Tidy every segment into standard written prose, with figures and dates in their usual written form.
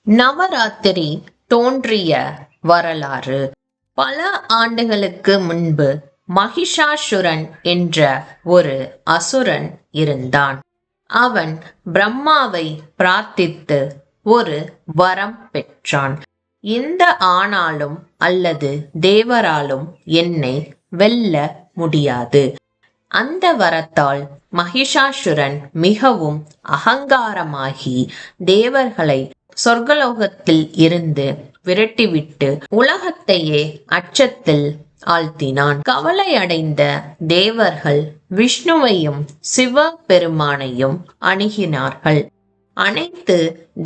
நவராத்திரி தோன்றிய வரலாறு. பல ஆண்டுகளுக்கு முன்பு மகிஷாசுரன் என்ற ஒரு அசுரன் இருந்தான். அவன் பிரம்மாவை பிரார்த்தித்து ஒரு வரம் பெற்றான். எந்த ஆணாலும் அல்லது தேவராலும் என்னை வெல்ல முடியாது. அந்த வரத்தால் மகிஷாசுரன் மிகவும் அகங்காரமாகி தேவர்களை சொர்க்கலோகத்தில் இருந்து விரட்டிவிட்டு உலகத்தையே அச்சத்தில் ஆழ்த்தினான். கவலையடைந்த தேவர்கள் விஷ்ணுவையும் சிவ பெருமானையும் அணுகினார்கள். அனைத்து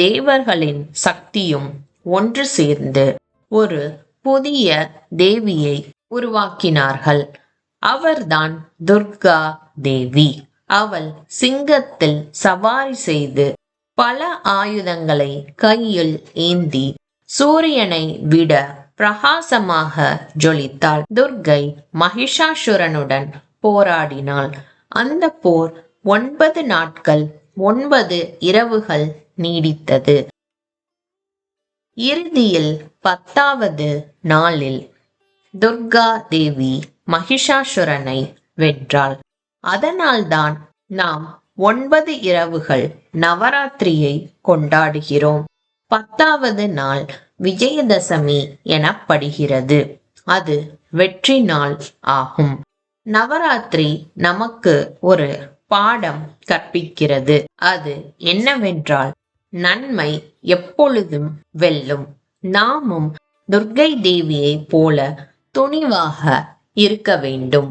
தேவர்களின் சக்தியும் ஒன்று சேர்ந்து ஒரு புதிய தேவியை உருவாக்கினார்கள். அவர்தான் துர்கா தேவி. அவள் சிங்கத்தில் சவாரி செய்து பல ஆயுதங்களை கையில் ஏந்தி சூரியனை விட பிரகாசமாக ஜொலித்தாள். துர்கை மகிஷாசுரனுடன் போராடினாள். அந்த போர் 9 நாட்கள் 9 இரவுகள் நீடித்தது. இறுதியில் 10வது நாளில் துர்கா தேவி மகிஷாசுரனை வென்றாள். அதனால்தான் நாம் 9 இரவுகள் நவராத்திரியை கொண்டாடுகிறோம். 10வது நாள் விஜயதசமி எனப்படுகிறது. அது வெற்றி நாள் ஆகும். நவராத்திரி நமக்கு ஒரு பாடம் கற்பிக்கிறது. அது என்னவென்றால், நன்மை எப்பொழுதும் வெல்லும். நாமும் துர்கை தேவியை போல துணிவாக இருக்க வேண்டும்.